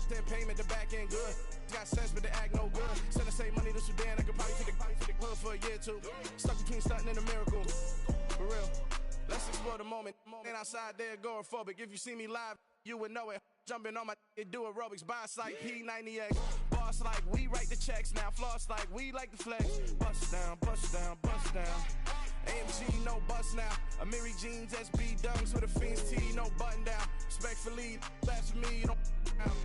Then payment, the back end good. Got sense, but they act no good. Send the same money to Sudan, I could probably take the hood for a year or two. Stuck between stunting and a miracle. For real. Let's explore the moment. Ain't outside there agoraphobic. If you see me live, you would know it. Jumping on my do aerobics. Boss like P90X. Boss like we write the checks now. Floss like we like the flex. Bust down, bust down, bust down. AMG, no bust now. Amiri jeans, SB dunks with a Fiends T, no button down. Respectfully, that's for me, you don't down.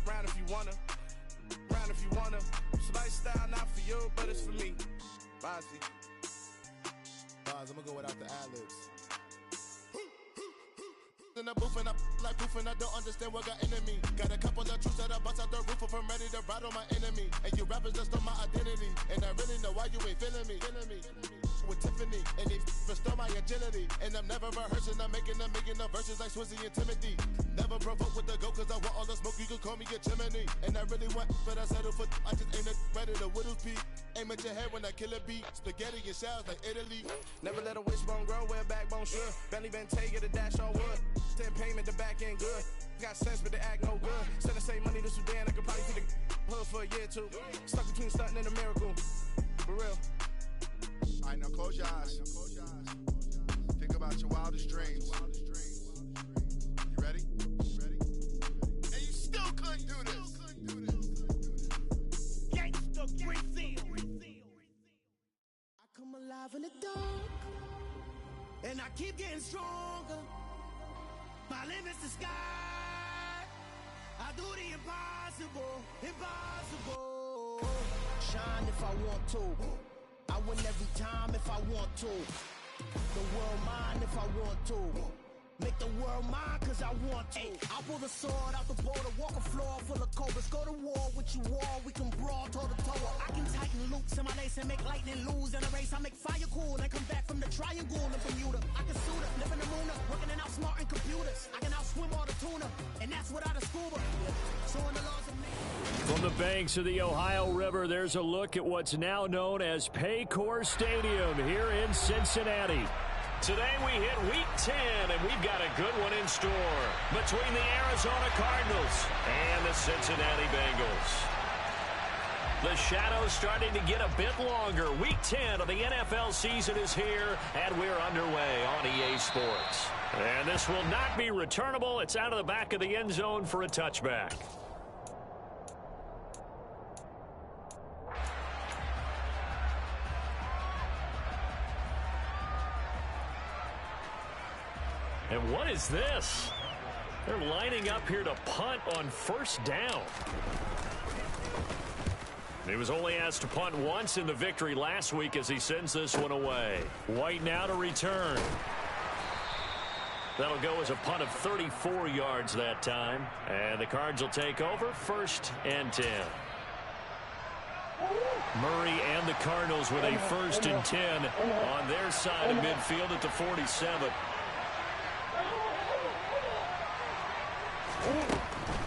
Round if you wanna, round if you wanna. It's lifestyle, not for you, but it's for me. Bossy. Bars, I'm gonna go without the ad-libs. In the booth and I like proof and I don't understand what got into me. Got a couple of truths that I bust out the roof if I'm ready to ride on my enemy. And you rappers just on my identity. And I really know why you ain't feeling me. With Tiffany, and they restore my agility. And I'm never rehearsing, I'm making them verses like Swizzy and Timothy. Never provoke with the go, cause I want all the smoke, you can call me a chimney. And I really want, but I settle for, I just ain't ready to whittles peak. Aim at your head when I kill a beat. Spaghetti and shells like Italy. Never let a wishbone grow where a backbone should. Bentley Bentay, get a dash on wood. Then payment, the back end good. Got sense, but they act no good. Send the same money to Sudan, I could probably take the hood for a year or two. Stuck between stunting and a miracle. For real. Alright, now close your eyes. Think about your wildest dreams. You ready? And you still couldn't do this. Gangsta Brazil. I come alive in the dark, and I keep getting stronger. My limit's the sky. I do the impossible, impossible. Shine if I want to. I win every time if I want to. The world mine if I want to. Make the world mine cause I want to. I pull the sword out the border, walk a floor full of cobras. Go to war with you all, we can brawl toe to toe. I can tighten loops in my lace and make lightning lose in a race. I make fire cool and come back from the triangle in Bermuda. I can suit up, live in the moon up, working and outsmarting computers. I can outswim all the tuna, and that's without a scuba. So in the laws of From the banks of the Ohio River, there's a look at what's now known as Paycor Stadium here in Cincinnati. Today we hit Week 10, and we've got a good one in store between the Arizona Cardinals and the Cincinnati Bengals. The shadow's starting to get a bit longer. Week 10 of the NFL season is here, and we're underway on EA Sports. And this will not be returnable. It's out of the back of the end zone for a touchback. And what is this? They're lining up here to punt on first down. He was only asked to punt once in the victory last week as he sends this one away. White now to return. That'll go as a punt of 34 yards that time. And the Cards will take over 1st and 10. Murray and the Cardinals with a 1st and 10 on their side of midfield at the 47.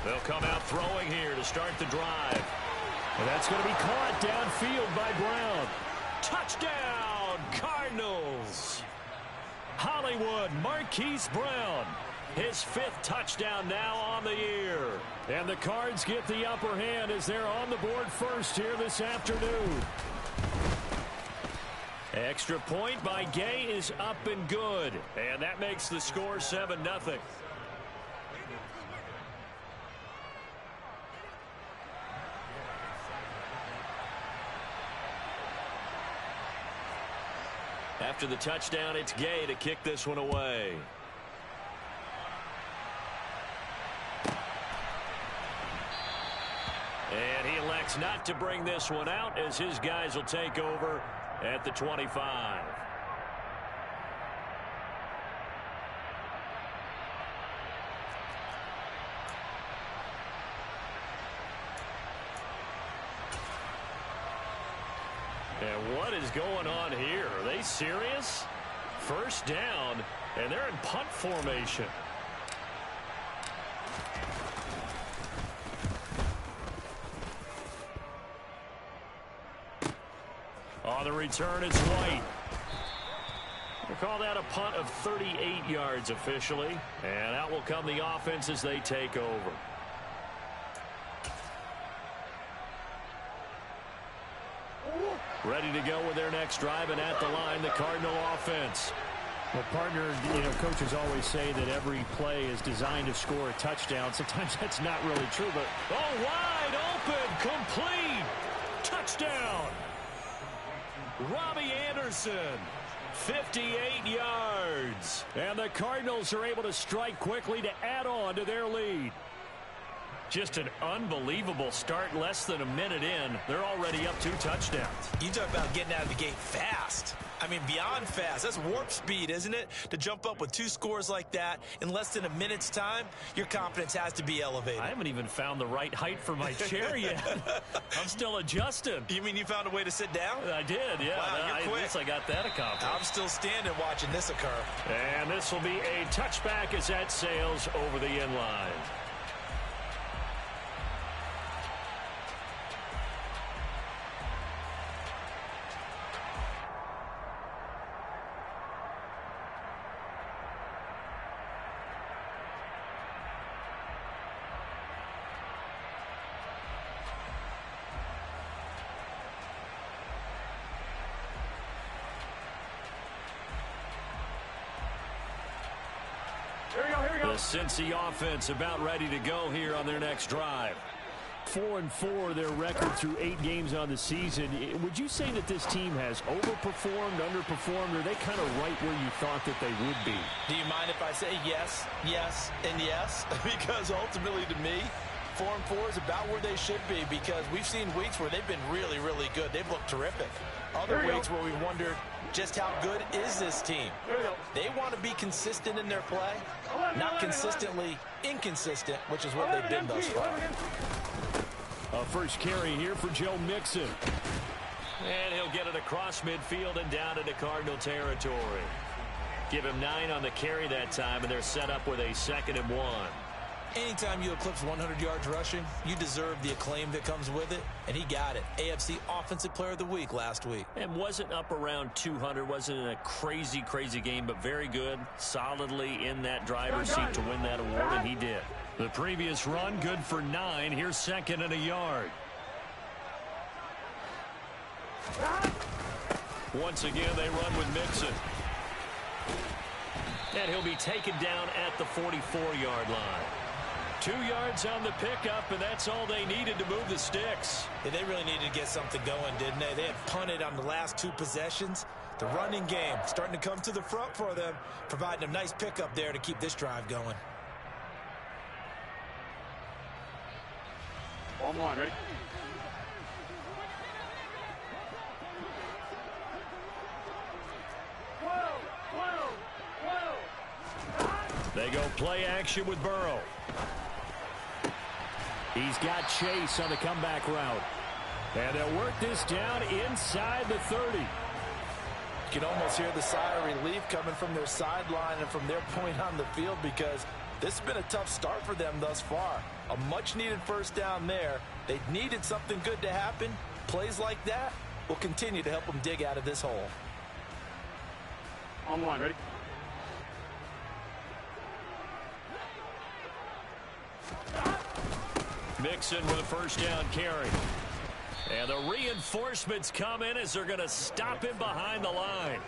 They'll come out throwing here to start the drive. And that's going to be caught downfield by Brown. Touchdown, Cardinals! Hollywood Marquise Brown, his 5th touchdown now on the year. And the Cards get the upper hand as they're on the board first here this afternoon. Extra point by Gay is up and good. And that makes the score 7-0. After the touchdown, it's Gay to kick this one away. And he elects not to bring this one out as his guys will take over at the 25. And what is going on here? Are they serious? First down, and they're in punt formation. On the return, it's White. We'll call that a punt of 38 yards officially. And out will come the offense as they take over. Ready to go with their next drive, and at the line, the Cardinal offense. Well, partner, coaches always say that every play is designed to score a touchdown. Sometimes that's not really true, but wide open, complete, touchdown. Robbie Anderson, 58 yards. And the Cardinals are able to strike quickly to add on to their lead. Just an unbelievable start. Less than a minute in, they're already up 2 touchdowns. You talk about getting out of the gate fast. I mean, beyond fast. That's warp speed, isn't it? To jump up with 2 scores like that in less than a minute's time, your confidence has to be elevated. I haven't even found the right height for my chair yet. I'm still adjusting. You mean you found a way to sit down? I did, yeah. Wow, you're quick. At least I got that accomplished. I'm still standing watching this occur. And this will be a touchback as that sails over the end line. The Cincy offense about ready to go here on their next drive. 4-4 their record through 8 games on the season. Would you say that this team has overperformed, underperformed, or are they kind of right where you thought that they would be? Do you mind if I say yes, yes, and yes? Because ultimately to me, 4-4 is about where they should be, because we've seen weeks where they've been really, really good. They've looked terrific. Other weeks where we wondered just how good is this team. They want to be consistent in their play, not consistently inconsistent, which is what they've been thus far. A first carry here for Joe Mixon. And he'll get it across midfield and down into Cardinal territory. Give him 9 on the carry that time, and they're set up with a 2nd and 1. Anytime you eclipse 100 yards rushing, you deserve the acclaim that comes with it, and he got it. AFC Offensive Player of the Week last week. And wasn't up around 200, wasn't in a crazy, crazy game, but very good, solidly in that driver's seat to win that award, and he did. The previous run, good for 9. Here's 2nd and a yard. Once again, they run with Mixon. And he'll be taken down at the 44-yard line. 2 yards on the pickup, and that's all they needed to move the sticks. Yeah, they really needed to get something going, didn't they? They had punted on the last 2 possessions. The running game starting to come to the front for them, providing a nice pickup there to keep this drive going. On line, ready? They go play action with Burrow. He's got Chase on the comeback route. And they'll work this down inside the 30. You can almost hear the sigh of relief coming from their sideline and from their point on the field, because this has been a tough start for them thus far. A much-needed first down there. They needed something good to happen. Plays like that will continue to help them dig out of this hole. On line, ready? Mixon with a first down carry. And the reinforcements come in as they're going to stop him behind the line.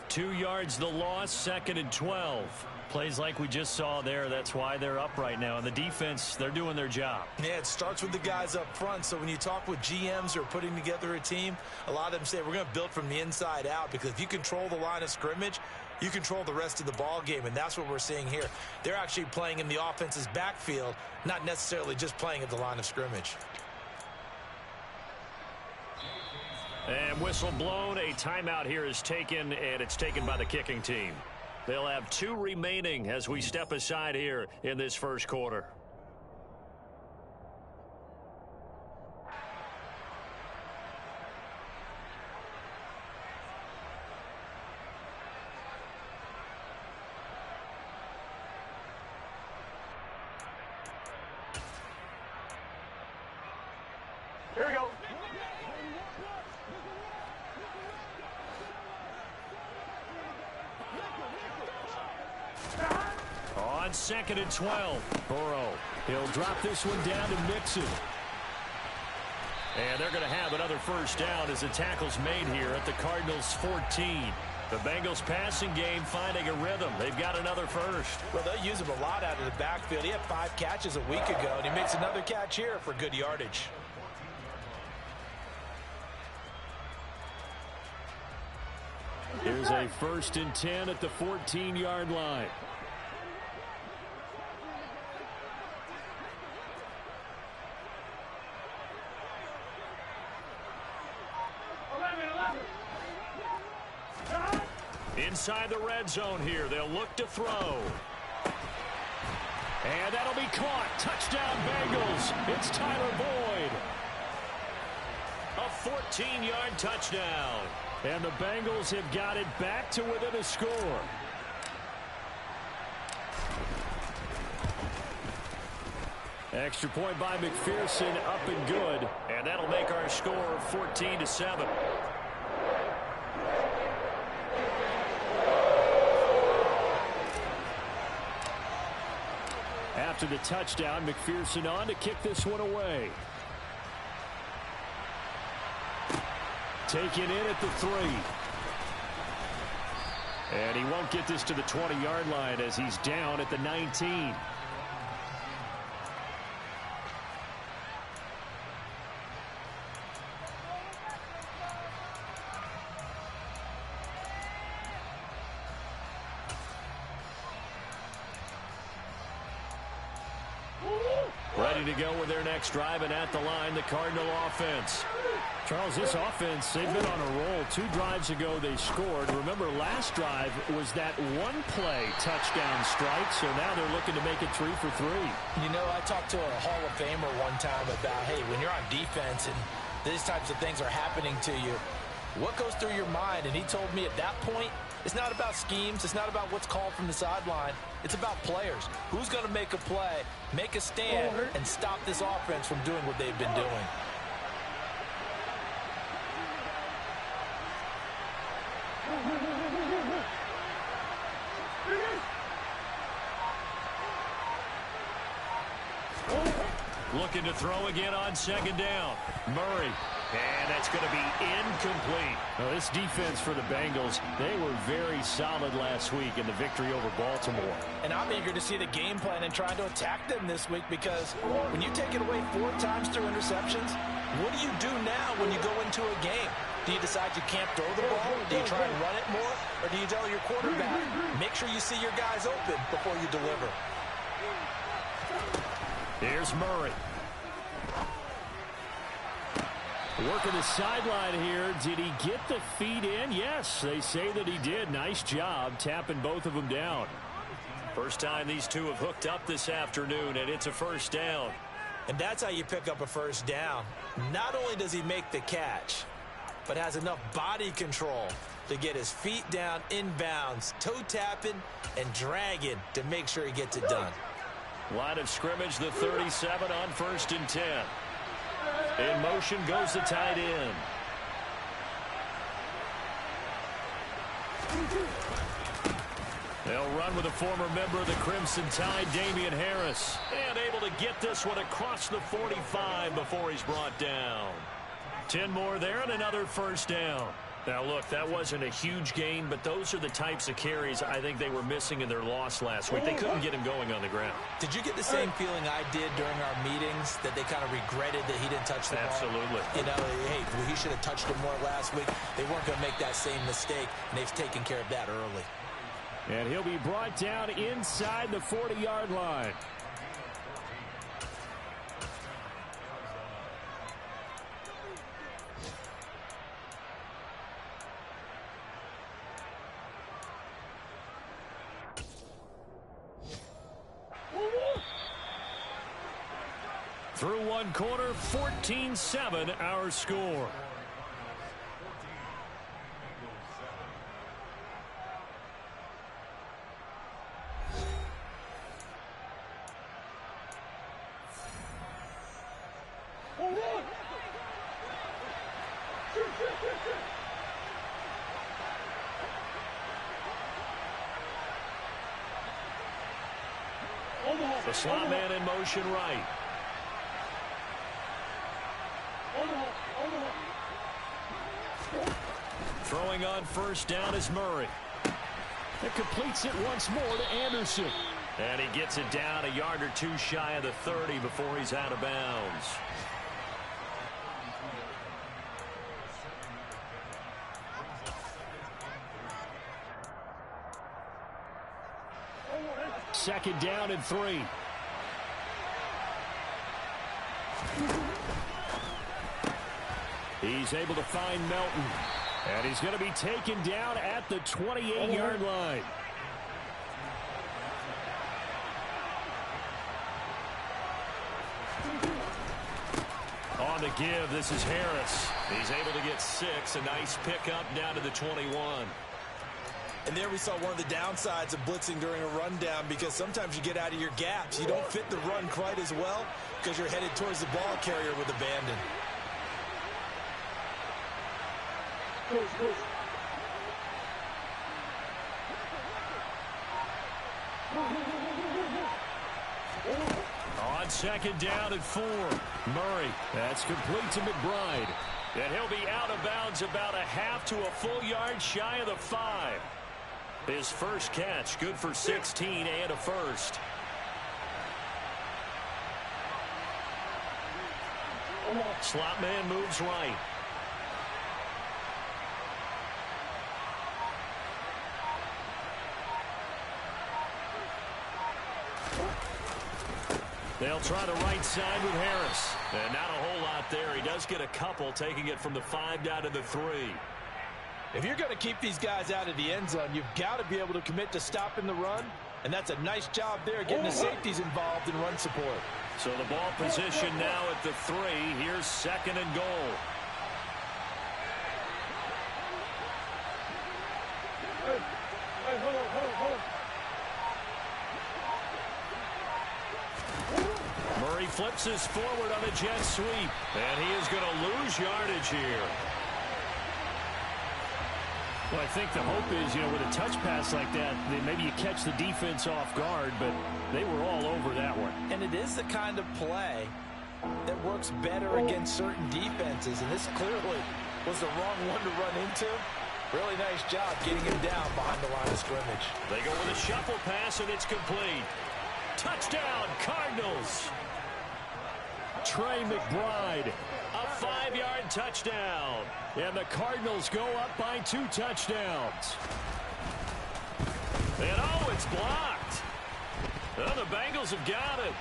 2 yards the loss, 2nd and 12. Plays like we just saw there. That's why they're up right now. And the defense, they're doing their job. Yeah, it starts with the guys up front. So when you talk with GMs who are putting together a team, a lot of them say we're going to build from the inside out, because if you control the line of scrimmage, you control the rest of the ball game, and that's what we're seeing here. They're actually playing in the offense's backfield, not necessarily just playing at the line of scrimmage. And whistle blown. A timeout here is taken, and it's taken by the kicking team. They'll have 2 remaining as we step aside here in this first quarter. Here we go. On 2nd and 12, Burrow. He'll drop this one down to Mixon. And they're going to have another first down as the tackle's made here at the Cardinals' 14. The Bengals passing game finding a rhythm. They've got another first. Well, they'll use him a lot out of the backfield. He had 5 catches a week ago, and he makes another catch here for good yardage. Here's a 1st and 10 at the 14-yard line. Inside the red zone here. They'll look to throw. And that'll be caught. Touchdown Bengals. It's Tyler Boyd. A 14-yard touchdown. And the Bengals have got it back to within a score. Extra point by McPherson, up and good. And that'll make our score 14-7. After the touchdown, McPherson on to kick this one away. Taken in at the 3. And he won't get this to the 20-yard line as he's down at the 19. Ready to go with their next drive, and at the line, the Cardinal offense. Charles, this offense, they've been on a roll. 2 drives ago, they scored. Remember, last drive was that one-play touchdown strike, so now they're looking to make it 3 for 3. You know, I talked to a Hall of Famer one time about, hey, when you're on defense and these types of things are happening to you, what goes through your mind? And he told me at that point, it's not about schemes. It's not about what's called from the sideline. It's about players. Who's going to make a play, make a stand, and stop this offense from doing what they've been doing? Looking to throw again on 2nd down. Murray. And that's going to be incomplete. Now, this defense for the Bengals, they were very solid last week in the victory over Baltimore. And I'm eager to see the game plan and trying to attack them this week, because when you take it away 4 times through interceptions, what do you do now when you go into a game? Do you decide you can't throw the ball? Do you try and run it more? Or do you tell your quarterback, make sure you see your guys open before you deliver? Here's Murray. Working the sideline here. Did he get the feet in? Yes, they say that he did. Nice job tapping both of them down. First time these two have hooked up this afternoon, and it's a first down. And that's how you pick up a first down. Not only does he make the catch, but has enough body control to get his feet down inbounds, toe tapping and dragging to make sure he gets it done. Line of scrimmage, the 37 on 1st and 10. In motion goes the tight end. They'll run with a former member of the Crimson Tide, Damian Harris. And able to get this one across the 45 before he's brought down. 10 more there and another first down. Now, look, that wasn't a huge gain, but those are the types of carries I think they were missing in their loss last week. They couldn't get him going on the ground. Did you get the same feeling I did during our meetings, that they kind of regretted that he didn't touch the ball? Absolutely. You know, hey, he should have touched it more last week. They weren't going to make that same mistake, and they've taken care of that early. And he'll be brought down inside the 40-yard line. Through one quarter, 14-7 our score. The slot man in motion right. Throwing on first down is Murray. It completes it once more to Anderson. And he gets it down a yard or two shy of the 30 before he's out of bounds. Second down and 3. He's able to find Melton. And he's going to be taken down at the 28-yard line. On the give, this is Harris. He's able to get 6. A nice pickup down to the 21. And there we saw one of the downsides of blitzing during a rundown, because sometimes you get out of your gaps. You don't fit the run quite as well because you're headed towards the ball carrier with abandon. On second down and 4. Murray. That's complete to McBride. And he'll be out of bounds about a half to a full yard shy of the 5. His first catch, good for 16 and a first. Slot man moves right. They'll try the right side with Harris. And not a whole lot there. He does get a couple, taking it from the 5 down to the 3. If you're going to keep these guys out of the end zone, you've got to be able to commit to stopping the run. And that's a nice job there, getting the safeties involved in run support. So the ball position now at the 3. Here's second and goal. Murray flips us forward on a jet sweep. And he is going to lose yardage here. Well, I think the hope is, with a touch pass like that, maybe you catch the defense off guard, but they were all over that one. And it is the kind of play that works better against certain defenses, and this clearly was the wrong one to run into. Really nice job getting him down behind the line of scrimmage. They go with a shuffle pass, and it's complete. Touchdown, Cardinals. Trey McBride, a 5-yard touchdown. And the Cardinals go up by 2 touchdowns. And it's blocked. Well, the Bengals have got it.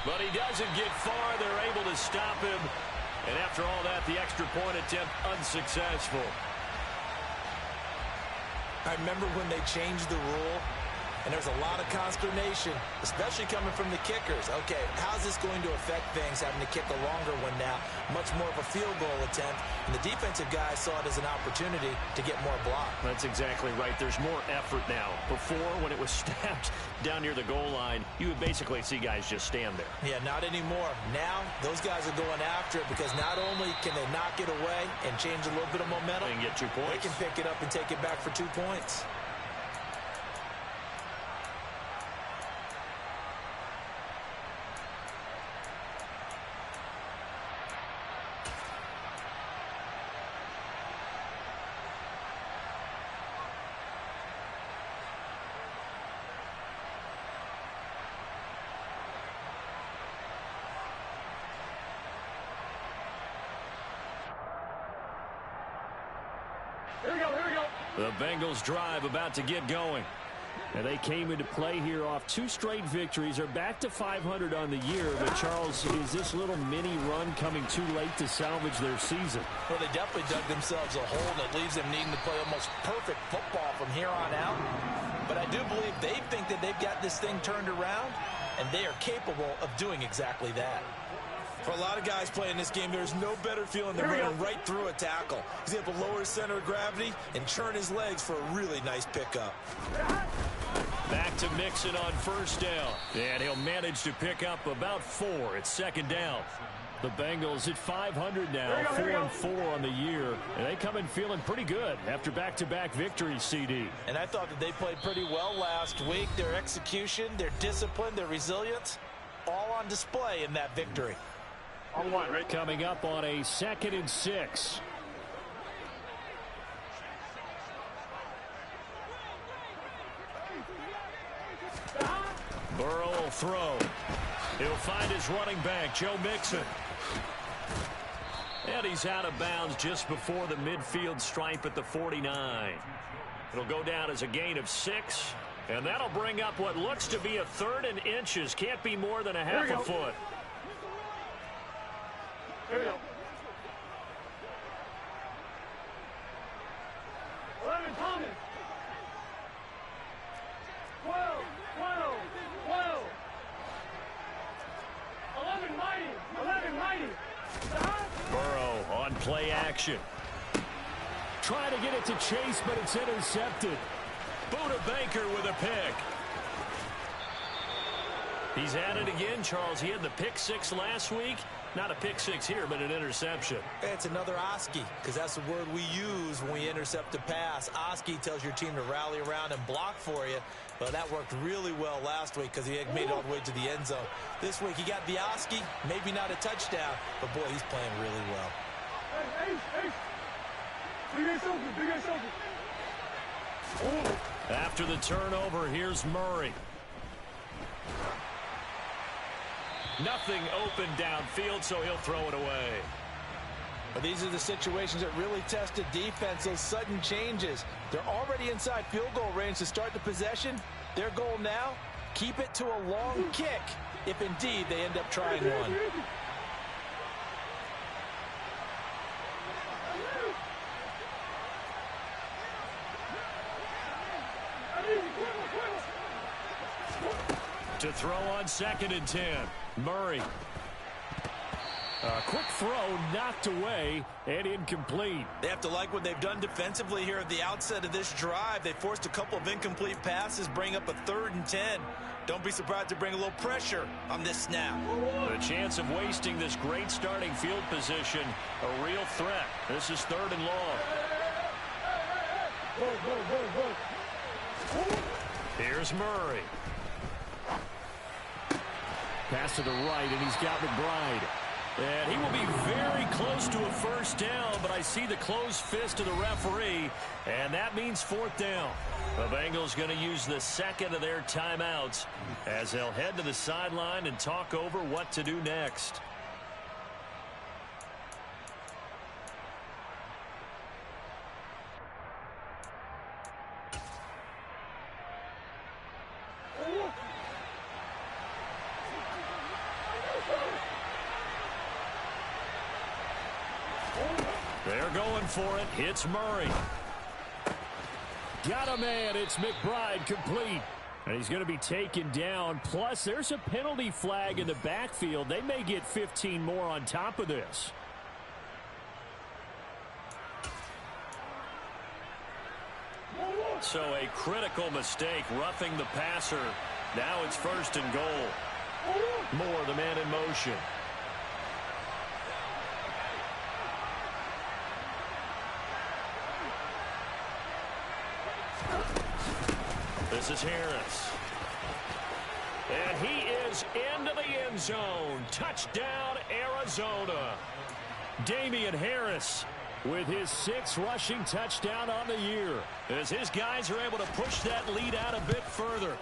But he doesn't get far. They're able to stop him. And after all that, the extra point attempt unsuccessful. I remember when they changed the rule, and there's a lot of consternation, especially coming from the kickers. Okay, how's this going to affect things, having to kick a longer one now? Much more of a field goal attempt. And the defensive guys saw it as an opportunity to get more block. That's exactly right. There's more effort now. Before, when it was snapped down near the goal line, you would basically see guys just stand there. Yeah, not anymore. Now, those guys are going after it because not only can they knock it away and change a little bit of momentum, and get 2 points. They can pick it up and take it back for 2 points. The Bengals drive about to get going. And they came into play here off 2 straight victories. They're back to 500 on the year. But, Charles, is this little mini run coming too late to salvage their season? Well, they definitely dug themselves a hole that leaves them needing to play almost perfect football from here on out. But I do believe they think that they've got this thing turned around, and they are capable of doing exactly that. For a lot of guys playing this game, there's no better feeling than running right through a tackle. He's able to lower his center of gravity and churn his legs for a really nice pickup. Back to Mixon on first down. And he'll manage to pick up about 4. It's second down. The Bengals at 500 now, 4-4 on the year. And they come in feeling pretty good after back-to-back victories, CD. And I thought that they played pretty well last week. Their execution, their discipline, their resilience, all on display in that victory. Coming up on a 2nd and 6. Burrow will throw. He'll find his running back, Joe Mixon. And he's out of bounds just before the midfield stripe at the 49. It'll go down as a gain of 6. And that'll bring up what looks to be a 3rd and inches. Can't be more than a half a foot. Here we go. 11 Thomas. 12. 11 Mighty. Burrow on play action. Trying to get it to Chase, but it's intercepted. Buda Baker with a pick. He's at it again, Charles. He had the pick 6 last week. Not a pick 6 here, but an interception. It's another Oski, because that's the word we use when we intercept a pass. Oski tells your team to rally around and block for you. But that worked really well last week because he had made it all the way to the end zone. This week he got the Oski, maybe not a touchdown, but boy, he's playing really well. Hey. Big ass open. After the turnover, here's Murray. Nothing open downfield, so he'll throw it away. But these are the situations that really test the defense, those sudden changes. They're already inside field goal range to start the possession. Their goal now, keep it to a long kick, if indeed they end up trying one. To throw on 2nd and 10. Murray. A quick throw knocked away and incomplete. They have to like what they've done defensively here at the outset of this drive. They forced a couple of incomplete passes, bring up a 3rd and 10. Don't be surprised to bring a little pressure on this snap. The chance of wasting this great starting field position, a real threat. This is 3rd and long. Here's Murray. Pass to the right, and he's got McBride. And he will be very close to a first down, but I see the closed fist of the referee, and that means 4th down. The Bengals going to use the 2nd of their timeouts as they'll head to the sideline and talk over what to do next. They're going for it. It's Murray. Got a man. It's McBride complete. And he's going to be taken down. Plus, there's a penalty flag in the backfield. They may get 15 more on top of this. So a critical mistake, roughing the passer. Now it's 1st and goal. Moore, the man in motion. This is Harris. And he is into the end zone. Touchdown, Arizona. Damian Harris with his 6th rushing touchdown on the year, as his guys are able to push that lead out a bit further.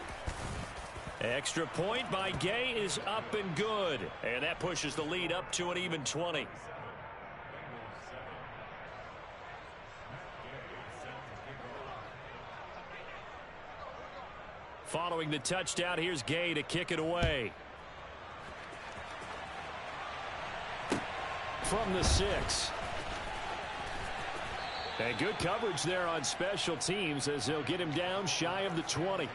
Extra point by Gay is up and good, and that pushes the lead up to an even 20. Following the touchdown, here's Gay to kick it away. From the 6. And good coverage there on special teams as they'll get him down shy of the 20.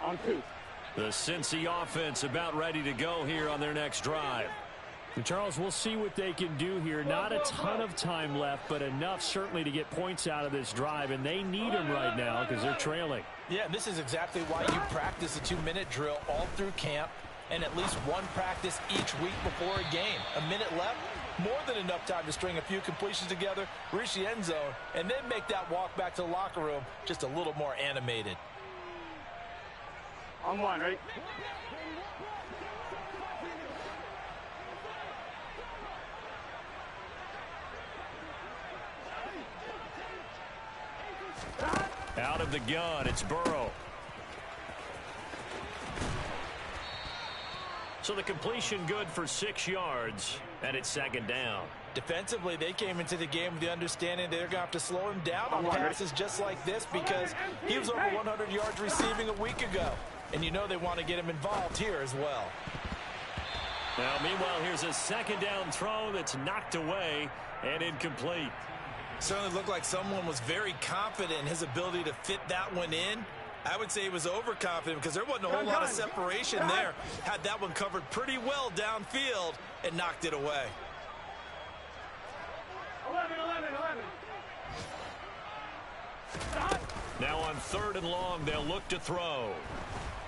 On 2. The Cincy offense about ready to go here on their next drive. And Charles, we'll see what they can do here. Not a ton of time left, but enough certainly to get points out of this drive, and they need them right now because they're trailing. Yeah, this is exactly why you practice a 2-minute drill all through camp and at least one practice each week before a game. A minute left, more than enough time to string a few completions together, reach the end zone, and then make that walk back to the locker room just a little more animated. On one, right? Out of the gun, it's Burrow. So the completion good for 6 yards, and it's second down. Defensively, they came into the game with the understanding they're going to have to slow him down on passes just like this because he was over 100 yards receiving a week ago. And you know they want to get him involved here as well. Now, meanwhile, here's a second down throw that's knocked away and incomplete. Certainly looked like someone was very confident in his ability to fit that one in. I would say he was overconfident because there wasn't a whole lot of separation there. Had that one covered pretty well downfield and knocked it away. 11. Stop. Now on 3rd and long, they'll look to throw.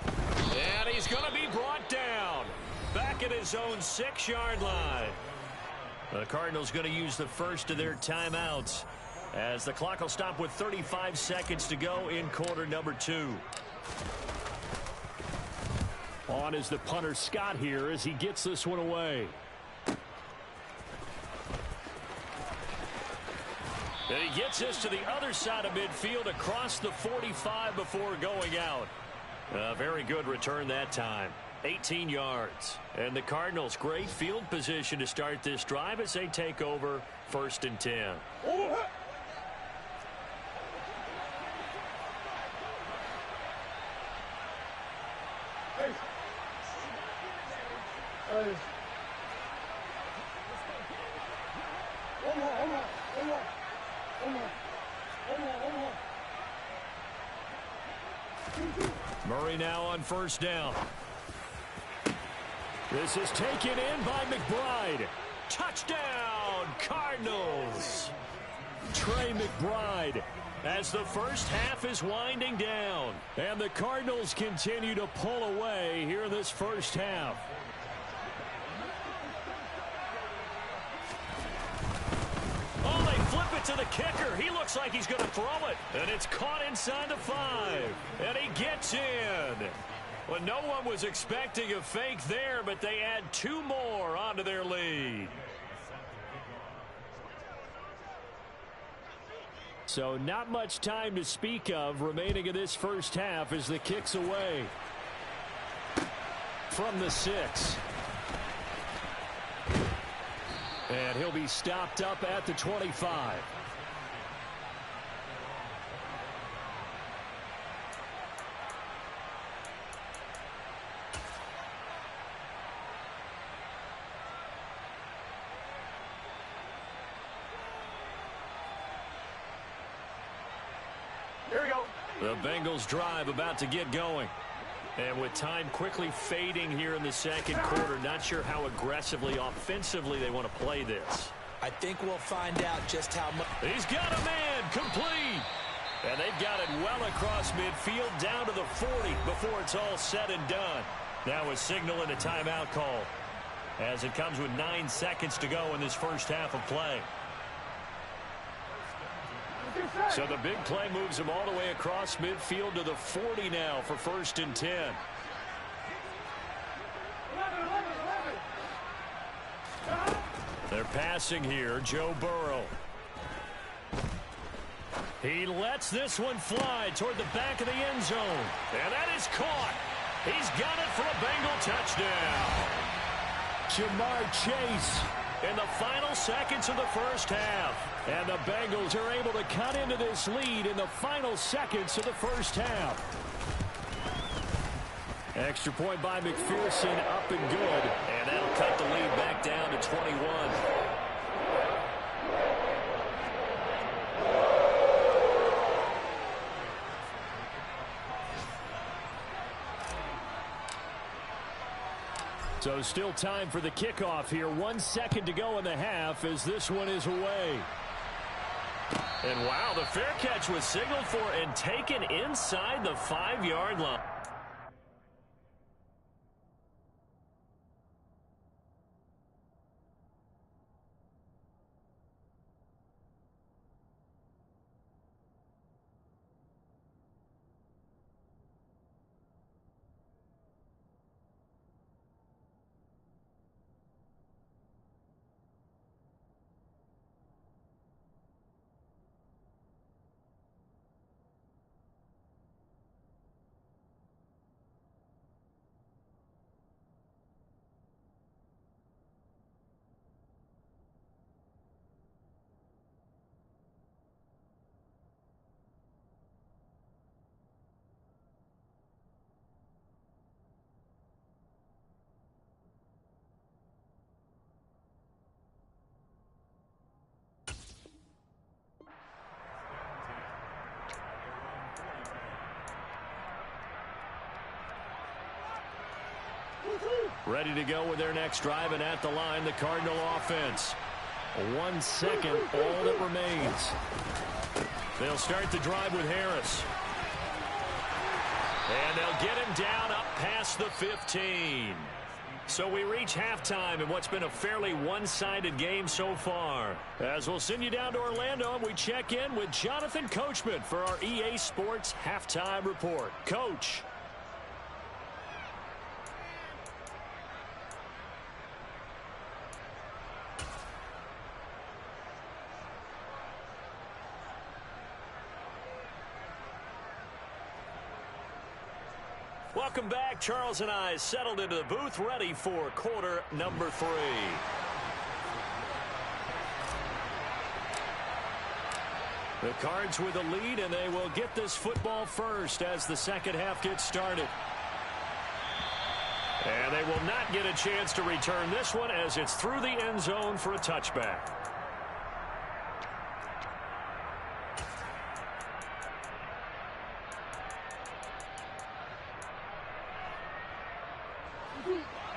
And he's going to be brought down. Back at his own 6-yard line. The Cardinals going to use the first of their timeouts as the clock will stop with 35 seconds to go in quarter number 2. On is the punter Scott here as he gets this one away. And he gets this to the other side of midfield across the 45 before going out. A very good return that time. 18 yards. And the Cardinals, great field position to start this drive as they take over 1st and 10. Murray now on 1st down. This is taken in by McBride. Touchdown, Cardinals. Trey McBride as the first half is winding down. And the Cardinals continue to pull away here in this first half. Oh, they flip it to the kicker. He looks like he's going to throw it. And it's caught inside the 5. And he gets in. Well, no one was expecting a fake there, but they add 2 more onto their lead. So not much time to speak of remaining in this first half as the kick's away. From the 6. And he'll be stopped up at the 25. Here we go. The Bengals drive about to get going. And with time quickly fading here in the second quarter, not sure how aggressively, offensively they want to play this. I think we'll find out just how much. He's got a man, complete. And they've got it well across midfield down to the 40 before it's all said and done. Now a signal and a timeout call as it comes with 9 seconds to go in this first half of play. So the big play moves them all the way across midfield to the 40 now for 1st and 10. 11. They're passing here, Joe Burrow. He lets this one fly toward the back of the end zone. And that is caught. He's got it for a Bengal touchdown. Jamar Chase In the final seconds of the first half. And the Bengals are able to cut into this lead in the final seconds of the first half. Extra point by McPherson, up and good. And that'll cut the lead back down to 21. So still time for the kickoff here. 1 second to go in the half as this one is away. And wow, the fair catch was signaled for and taken inside the 5-yard line. Ready to go with their next drive, and at the line, the Cardinal offense. 1 second, all that remains. They'll start the drive with Harris. And they'll get him down up past the 15. So we reach halftime in what's been a fairly one-sided game so far. As we'll send you down to Orlando, and we check in with Jonathan Coachman for our EA Sports Halftime Report. Coach. Welcome back. Charles and I settled into the booth, ready for quarter number 3. The Cards with a lead, and they will get this football first as the second half gets started. And they will not get a chance to return this one as it's through the end zone for a touchback.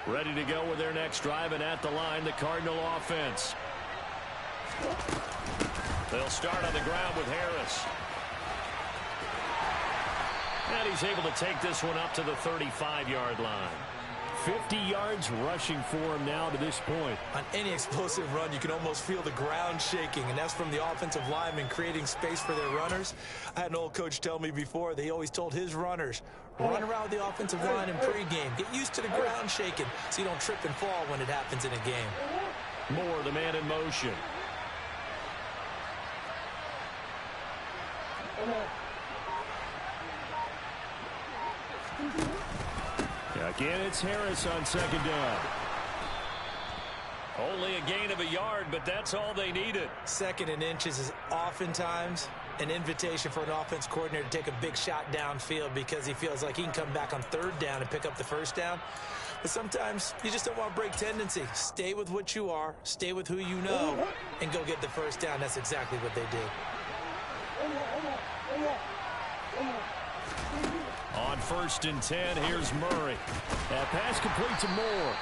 Ready to go with their next drive, and at the line, the Cardinal offense. They'll start on the ground with Harris. And he's able to take this one up to the 35-yard line. 50 yards rushing for him now to this point. On any explosive run, you can almost feel the ground shaking, and that's from the offensive linemen creating space for their runners. I had an old coach tell me before, they always told his runners, run around the offensive line in pregame. Get used to the ground shaking so you don't trip and fall when it happens in a game. Moore, the man in motion. Again, it's Harris on second down. Only a gain of a yard, but that's all they needed. 2nd and inches is oftentimes an invitation for an offense coordinator to take a big shot downfield because he feels like he can come back on 3rd down and pick up the 1st down. But sometimes you just don't want to break tendency. Stay with what you are, stay with who you know, and go get the 1st down. That's exactly what they did. On 1st and 10, here's Murray. That pass complete to Moore.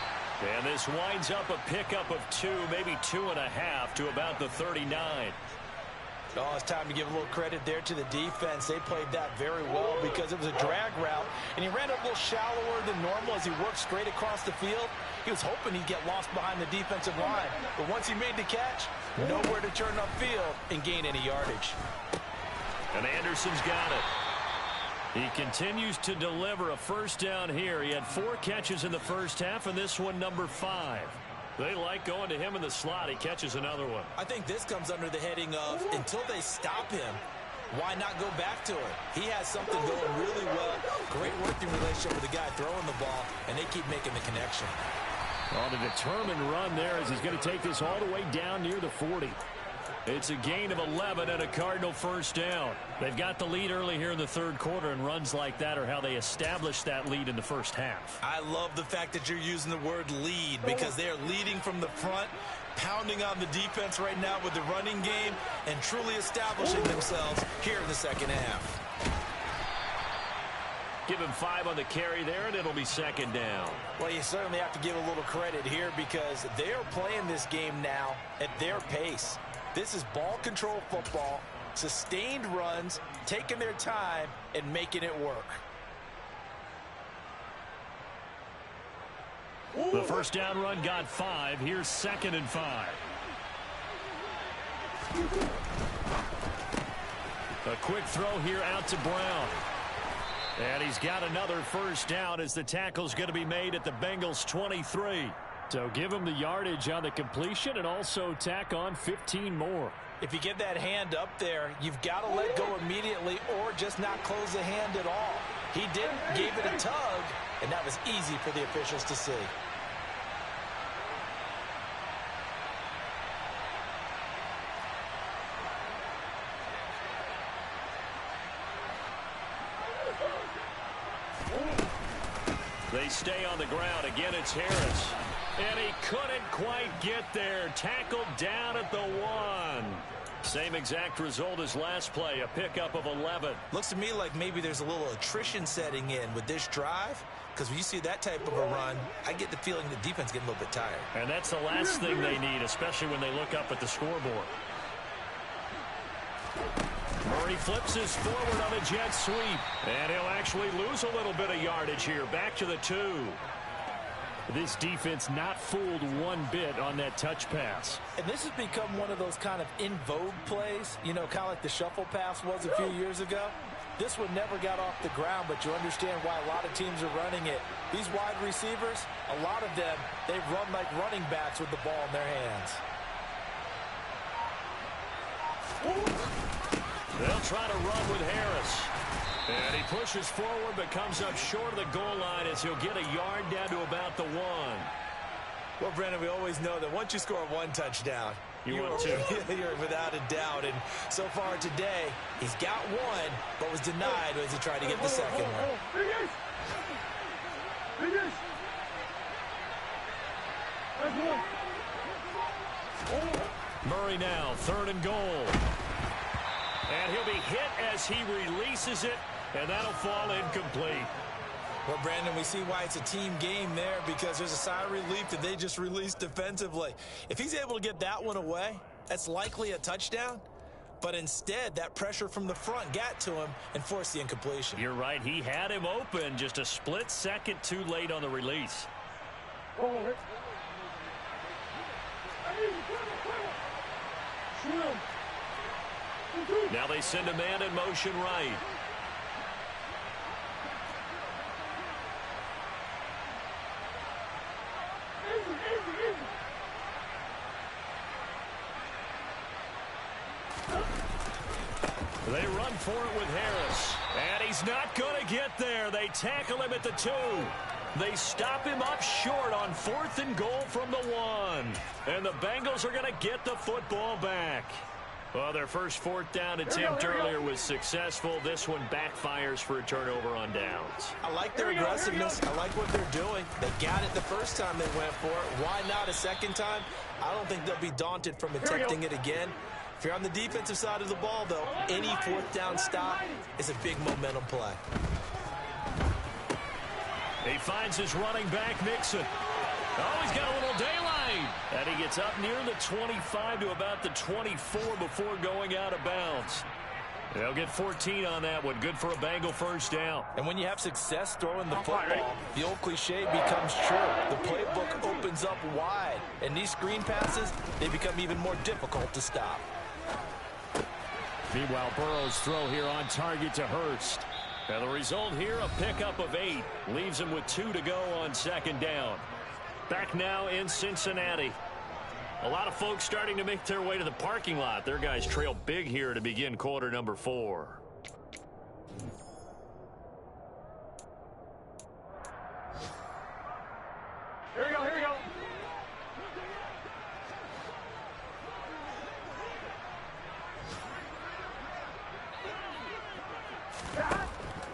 And this winds up a pickup of 2, maybe 2.5 to about the 39. Oh, it's time to give a little credit there to the defense. They played that very well because it was a drag route, and he ran a little shallower than normal as he worked straight across the field. He was hoping he'd get lost behind the defensive line, but once he made the catch, nowhere to turn upfield and gain any yardage. And Anderson's got it. He continues to deliver a 1st down here. He had 4 catches in the first half, and this one number 5. They like going to him in the slot. He catches another one. I think this comes under the heading of until they stop him, why not go back to it? He has something going really well. Great working relationship with the guy throwing the ball, and they keep making the connection. On a determined run there as he's going to take this all the way down near the 40. It's a gain of 11 and a Cardinal 1st down. They've got the lead early here in the 3rd quarter, and runs like that are how they establish that lead in the first half. I love the fact that you're using the word lead because they are leading from the front, pounding on the defense right now with the running game, and truly establishing themselves here in the 2nd half. Give him 5 on the carry there, and it'll be 2nd down. Well, you certainly have to give a little credit here because they are playing this game now at their pace. This is ball control football, sustained runs, taking their time, and making it work. The 1st down run got 5. Here's 2nd and 5. A quick throw here out to Brown. And he's got another 1st down as the tackle's going to be made at the Bengals 23. So give him the yardage on the completion and also tack on 15 more. If you get that hand up there, you've got to let go immediately or just not close the hand at all. He didn't, gave it a tug, and that was easy for the officials to see. They stay on the ground. Again, it's Harris. And he couldn't quite get there. Tackled down at the 1. Same exact result as last play, a pickup of 11. Looks to me like maybe there's a little attrition setting in with this drive, because when you see that type of a run, I get the feeling the defense getting a little bit tired. And that's the last thing they need, especially when they look up at the scoreboard. Murray flips his forward on a jet sweep, and he'll actually lose a little bit of yardage here. Back to the 2. This defense not fooled one bit on that touch pass. And this has become one of those kind of in vogue plays, you know, kind of like the shuffle pass was a few years ago. This one never got off the ground, but you understand why a lot of teams are running it. These wide receivers, a lot of them, they run like running backs with the ball in their hands. They'll try to run with Harris. And he pushes forward but comes up short of the goal line as he'll get a yard down to about the 1. Well, Brandon, we always know that once you score one touchdown, you want two. You're without a doubt. And so far today, he's got one, but was denied as he tried to get the second one. Murray now, 3rd and goal. And he'll be hit as he releases it, and that'll fall incomplete. Well, Brandon, we see why it's a team game there, because there's a sigh of relief that they just released defensively. If he's able to get that one away, that's likely a touchdown. But instead, that pressure from the front got to him and forced the incompletion. You're right. He had him open, just a split second too late on the release. Now they send a man in motion right. They run for it with Harris. And he's not going to get there. They tackle him at the 2. They stop him up short on 4th and goal from the 1. And the Bengals are going to get the football back. Well, their first 4th down attempt earlier was successful. This one backfires for a turnover on downs. I like their aggressiveness. I like what they're doing. They got it the first time they went for it. Why not a second time? I don't think they'll be daunted from attempting it again. If you're on the defensive side of the ball, though, any 4th down stop is a big momentum play. He finds his running back, Mixon. Oh, he's got a little daylight. And he gets up near the 25 to about the 24 before going out of bounds. They'll get 14 on that one. Good for a Bengal first down. And when you have success throwing the football, the old cliche becomes true. The playbook opens up wide. And these screen passes, they become even more difficult to stop. Meanwhile, Burrow's throw here on target to Hurst. And the result here, a pickup of 8. Leaves him with 2 to go on 2nd down. Back now in Cincinnati. A lot of folks starting to make their way to the parking lot. Their guys trail big here to begin quarter number 4. Here we go, here we go.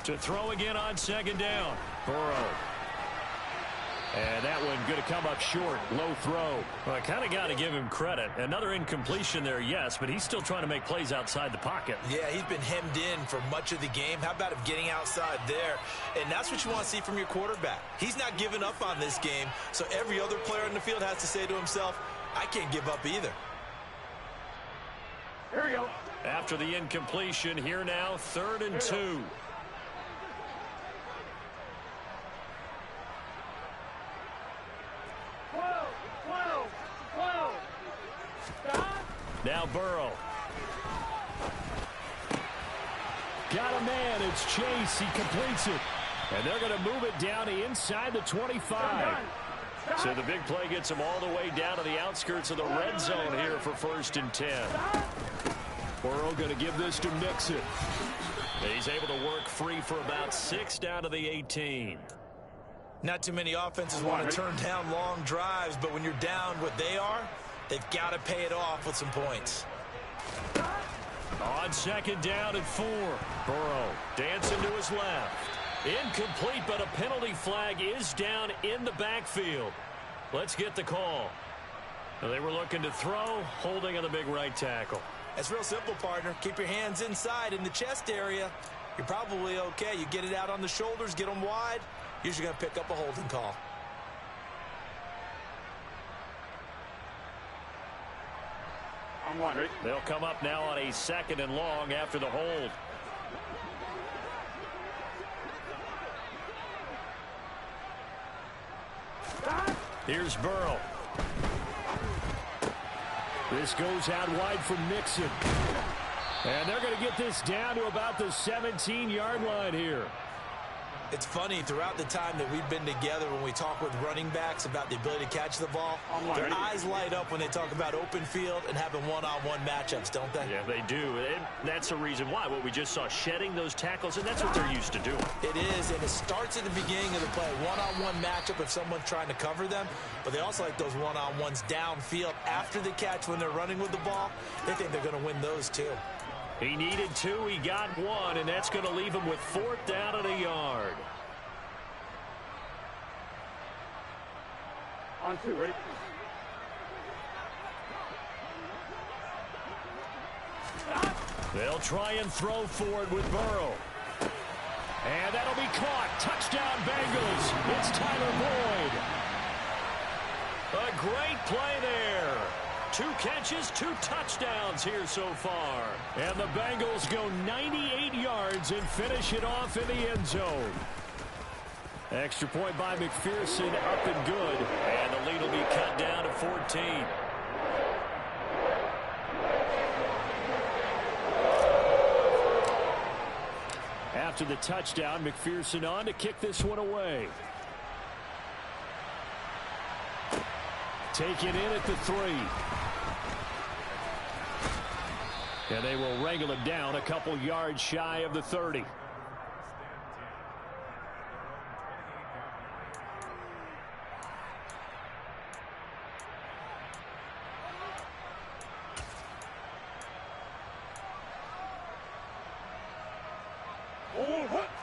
To throw again on 2nd down. Burrow. And that one going to come up short. Low throw. Well, I kind of got to give him credit. Another incompletion there, yes, but he's still trying to make plays outside the pocket. Yeah, he's been hemmed in for much of the game. How about him getting outside there? And that's what you want to see from your quarterback. He's not giving up on this game, so every other player on the field has to say to himself, I can't give up either. Here we go. After the incompletion, here now, 3rd and 2. Now Burrow. Got a man. It's Chase. He completes it. And they're going to move it down to inside the 25. So the big play gets them all the way down to the outskirts of the red zone here for 1st and 10. Burrow going to give this to Mixon. He's able to work free for about 6 down to the 18. Not too many offenses want to turn down long drives, but when you're down what they are, they've got to pay it off with some points. On 2nd down and 4. Burrow dancing to his left. Incomplete, but a penalty flag is down in the backfield. Let's get the call. They were looking to throw, holding on the big right tackle. It's real simple, partner. Keep your hands inside in the chest area. You're probably okay. You get it out on the shoulders, get them wide. Usually going to pick up a holding call. I'm one. Ready? They'll come up now on a 2nd and long after the hold. Here's Burrow. This goes out wide for Mixon. And they're going to get this down to about the 17-yard line here. It's funny, throughout the time that we've been together, when we talk with running backs about the ability to catch the ball, their eyes light up when they talk about open field and having one-on-one matchups, don't they? Yeah, they do. And that's the reason why. What we just saw, shedding those tackles, and that's what they're used to doing. It is, and it starts at the beginning of the play. One-on-one matchup if someone's trying to cover them, but they also like those one-on-ones downfield after the catch when they're running with the ball. They think they're going to win those too. He needed 2, he got 1, and that's going to leave him with 4th down and a yard. On 2, ready? They'll try and throw for it with Burrow. And that'll be caught. Touchdown, Bengals. It's Tyler Boyd. A great play there. 2 catches, 2 touchdowns here so far. And the Bengals go 98 yards and finish it off in the end zone. Extra point by McPherson, up and good. And the lead will be cut down to 14. After the touchdown, McPherson on to kick this one away. Taken in at the 3. And they will wrangle him down a couple yards shy of the 30.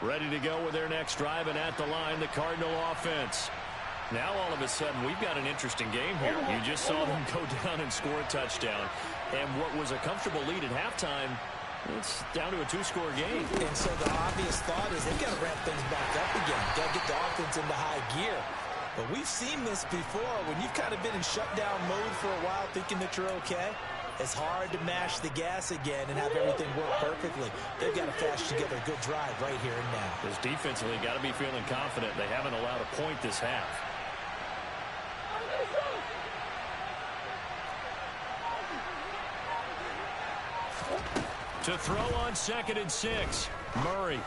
Ready to go with their next drive, and at the line, the Cardinal offense. Now, all of a sudden, we've got an interesting game here. You just saw them go down and score a touchdown. And what was a comfortable lead at halftime, it's down to a 2-score game. And so the obvious thought is they've got to ramp things back up again. Got to get the offense into high gear. But we've seen this before. When you've kind of been in shutdown mode for a while thinking that you're okay, it's hard to mash the gas again and have everything work perfectly. They've got to flash together a good drive right here and now. Because defensively, got to be feeling confident. They haven't allowed a point this half. To throw on 2nd and 6. Murray.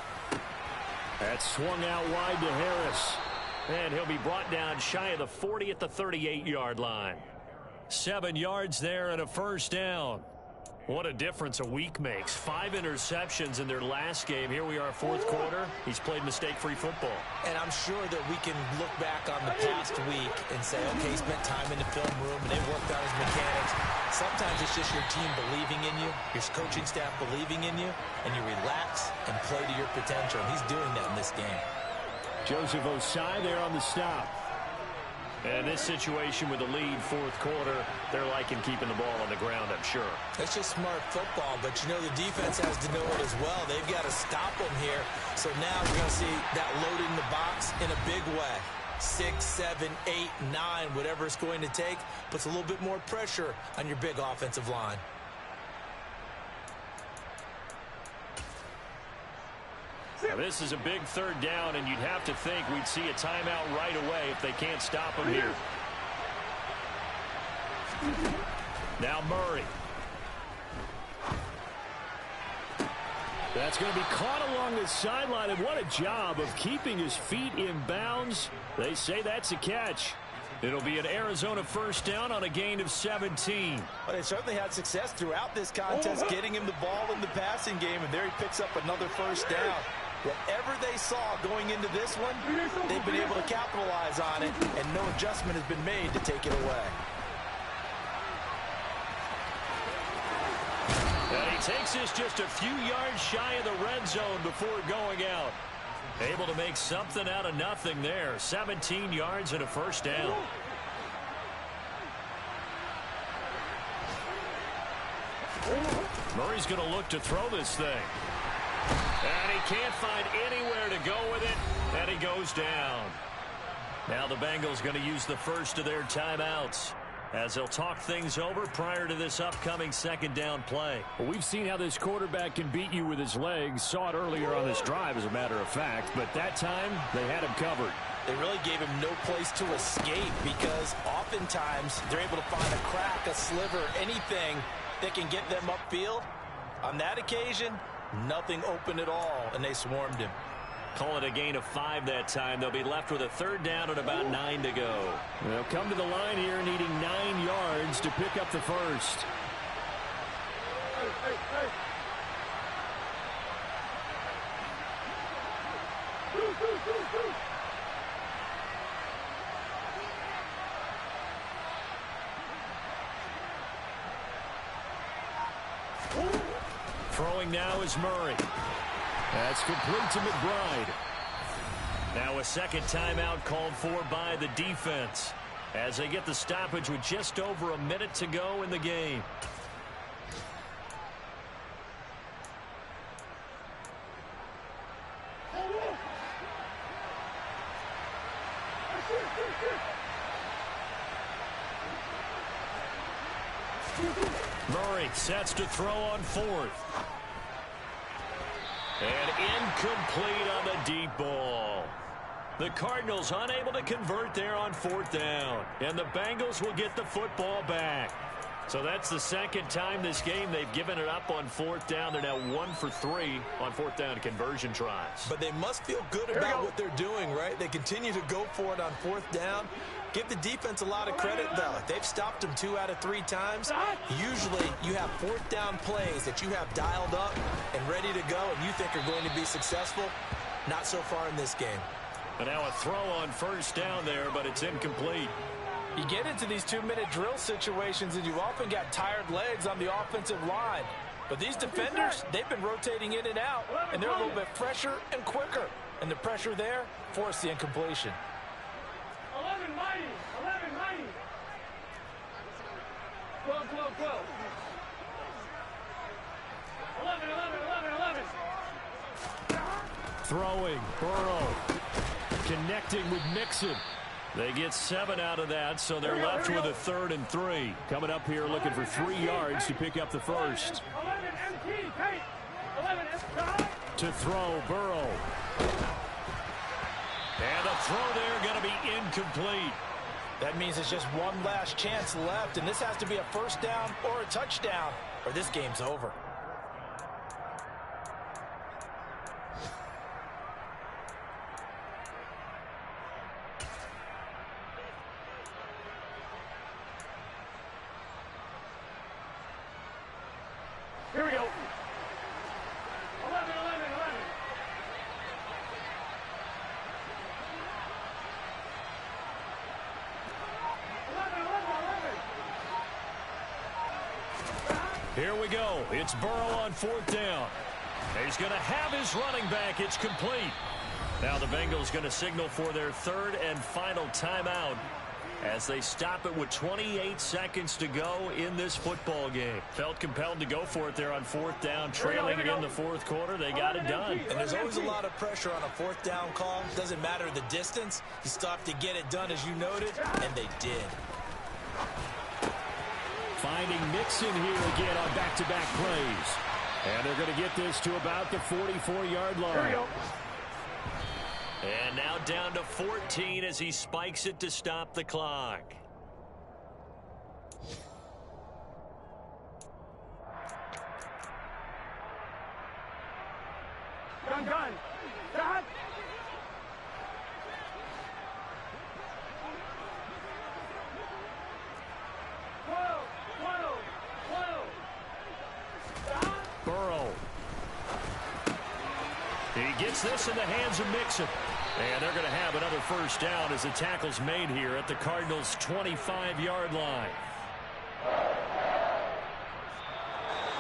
That's swung out wide to Harris. And he'll be brought down shy of the 40 at the 38-yard line. 7 yards there and a 1st down. What a difference a week makes. 5 interceptions in their last game. Here we are, 4th quarter. He's played mistake-free football. And I'm sure that we can look back on the past week and say, okay, he spent time in the film room and they worked on his mechanics. Sometimes it's just your team believing in you, your coaching staff believing in you, and you relax and play to your potential. And he's doing that in this game. Joseph Osai there on the stop. And this situation with the lead, 4th quarter, they're liking keeping the ball on the ground, I'm sure. It's just smart football, but you know the defense has to know it as well. They've got to stop them here. So now we're going to see that load in the box in a big way. 6, 7, 8, 9, whatever it's going to take, puts a little bit more pressure on your big offensive line. Now this is a big 3rd down, and you'd have to think we'd see a timeout right away if they can't stop him here. Now Murray. That's going to be caught along the sideline, and what a job of keeping his feet in bounds. They say that's a catch. It'll be an Arizona 1st down on a gain of 17. Well, they certainly had success throughout this contest, getting him the ball in the passing game, and there he picks up another 1st down. Whatever they saw going into this one, they've been able to capitalize on it, and no adjustment has been made to take it away. And he takes this just a few yards shy of the red zone before going out. Able to make something out of nothing there. 17 yards and a 1st down. Murray's going to look to throw this thing. And he can't find anywhere to go with it, and he goes down. Now the Bengals going to use the first of their timeouts as they'll talk things over prior to this upcoming second down play. Well, we've seen how this quarterback can beat you with his legs. Saw it earlier on this drive, as a matter of fact. But that time, they had him covered. They really gave him no place to escape because oftentimes they're able to find a crack, a sliver, anything that can get them upfield. On that occasion, nothing open at all, and they swarmed him. Call it a gain of 5 that time. They'll be left with a third down and about 9 to go. They'll come to the line here needing 9 yards to pick up the first. Throwing now is Murray. That's complete to McBride. Now a second timeout called for by the defense as they get the stoppage with just over a minute to go in the game. Murray sets to throw on fourth. And incomplete on the deep ball. The Cardinals unable to convert there on fourth down. And the Bengals will get the football back. So that's the second time this game they've given it up on fourth down. They're now 1 for 3 on fourth down conversion tries. But they must feel good about what they're doing, right? They continue to go for it on fourth down. Give the defense a lot of credit, though. They've stopped them 2 out of 3 times. Usually, you have fourth down plays that you have dialed up and ready to go, and you think are going to be successful. Not so far in this game. And now a throw on first down there, but it's incomplete. You get into these 2-minute drill situations, and you've often got tired legs on the offensive line. But these defenders, they've been rotating in and out, and they're a little bit fresher and quicker. And the pressure there forced the incompletion. 11 mighty. 12. 11. Throwing, Burrow. Connecting with Mixon. They get 7 out of that, so they're left with a 3rd and 3. Coming up here looking for 3 yards to pick up the first. 11 to throw, Burrow. And a throw there going to be incomplete. That means it's just one last chance left, and this has to be a first down or a touchdown, or this game's over. Here we go. 11. Here we go. It's Burrow on fourth down. He's going to have his running back. It's complete. Now the Bengals going to signal for their 3rd and final timeout as they stop it with 28 seconds to go in this football game. Felt compelled to go for it there on fourth down, trailing it in the fourth quarter. They got it done. And there's always a lot of pressure on a fourth down call. Doesn't matter the distance. You still have to get it done, as you noted, and they did. Finding Mixon here again on back-to-back plays. And they're going to get this to about the 44-yard line. Here we go. And now down to 14 as he spikes it to stop the clock. Gun. Dad. Burrow. He gets this in the hands of Mixon. And they're going to have another first down as the tackle's made here at the Cardinals' 25-yard line.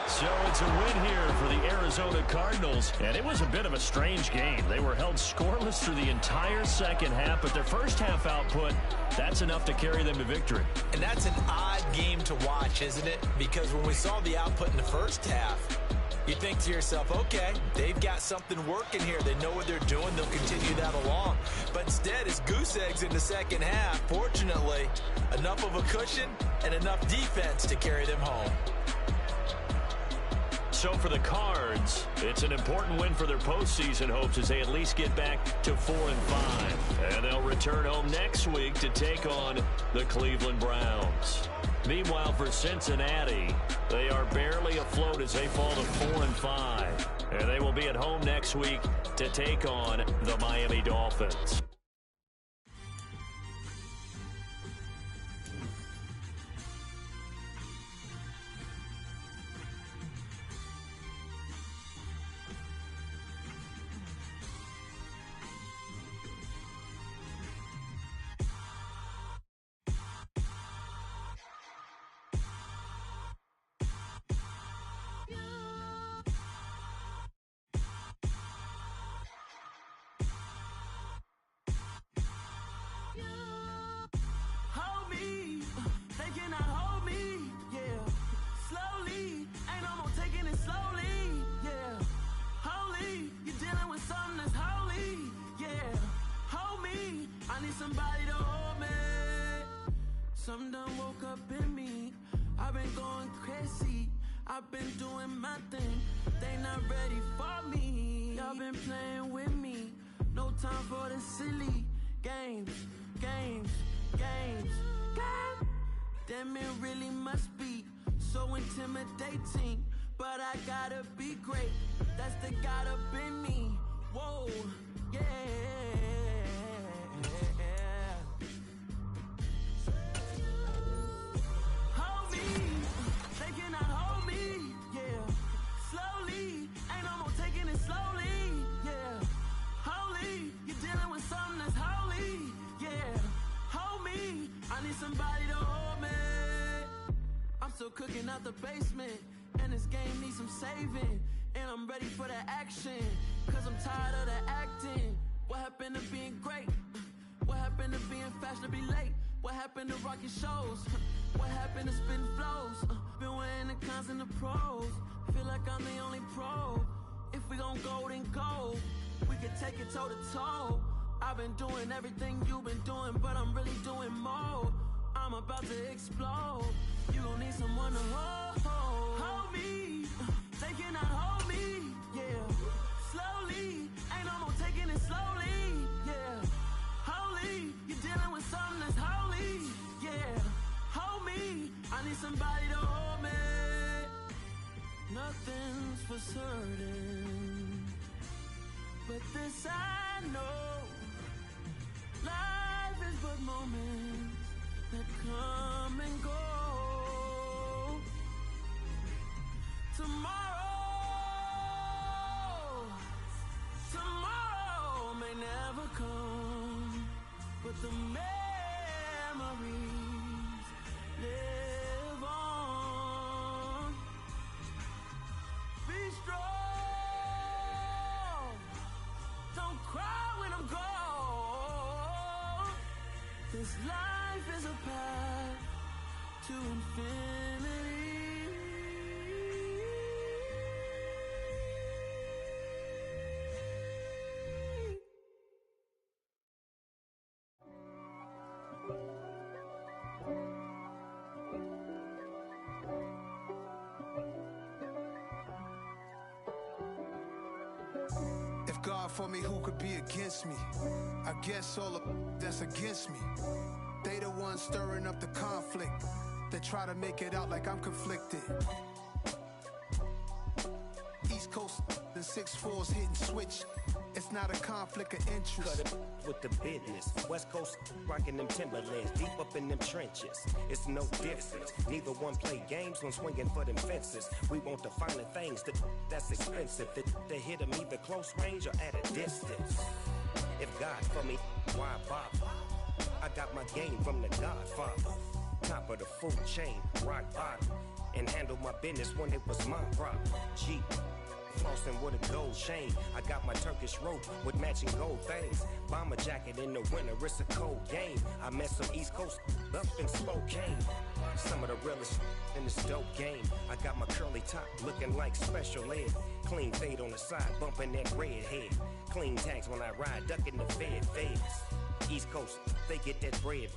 So it's a win here for the Arizona Cardinals, and it was a bit of a strange game. They were held scoreless through the entire second half, but their first half output, that's enough to carry them to victory. And that's an odd game to watch, isn't it? Because when we saw the output in the first half, you think to yourself, okay, they've got something working here. They know what they're doing. They'll continue that along. But instead, it's goose eggs in the second half. Fortunately, enough of a cushion and enough defense to carry them home. So for the Cards, it's an important win for their postseason hopes as they at least get back to 4-5. And they'll return home next week to take on the Cleveland Browns. Meanwhile, for Cincinnati, they are barely afloat as they fall to 4-5. And they will be at home next week to take on the Miami Dolphins. Somebody to hold me. Some done woke up in me. I've been going crazy. I've been doing my thing. They not ready for me. Y'all been playing with me. No time for the silly games. Damn, it really must be so intimidating. But I gotta be great. That's the God up in me. Whoa, yeah. Somebody to hold me. I'm still cooking out the basement, and this game needs some saving. And I'm ready for the action, cause I'm tired of the acting. What happened to being great? What happened to being fashionably late? What happened to rocking shows? What happened to spitting flows? Been weighing the cons and the pros. Feel like I'm the only pro. If we gon' go, then go. We can take it toe to toe. I've been doing everything you've been doing, but I'm really doing more. I'm about to explode. You gon' need someone to hold me. They cannot hold me, yeah. Slowly, ain't no more taking it slowly, yeah. Holy, you're dealing with something that's holy, yeah. Hold me, I need somebody to hold me. Nothing's for certain, but this I know. Life is but moments that come and go. Tomorrow may never come, but the memories live on. Be strong, don't cry when I'm gone. This life is a path to infinity. If God for me, who could be against me? I guess all of that's against me. They the ones stirring up the conflict. They try to make it out like I'm conflicted. East Coast, the 6'4's hitting switch. It's not a conflict of interest. Cut it with the business. West Coast rocking them Timberlands, deep up in them trenches. It's no difference. Neither one play games when swinging for them fences. We want the finer things that's expensive. They hit them either close range or at a distance. If God for me, why bother? I got my game from the Godfather. Top of the food chain, rock bottom. and handle my business when it was my problem. G. Flossing with a gold chain. I got my Turkish rope with matching gold things. Bomber jacket in the winter, it's a cold game. I met some East Coast up in Spokane. Some of the realest in this dope game. I got my curly top looking like special ed. Clean fade on the side, bumping that red head. Clean tags when I ride, ducking the feds. East Coast, they get that bread.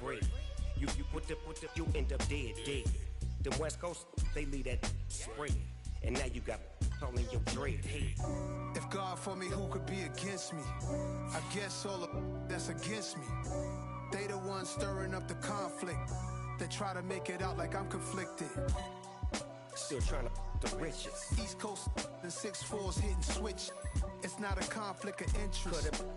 You you end up dead. The West Coast, they leave that spread. And now you got all in your dread head. If God for me, who could be against me? I guess all of that's against me. They the ones stirring up the conflict. They try to make it out like I'm conflicted. Still trying to the riches. East Coast and 6'4's hitting switch. It's not a conflict of interest.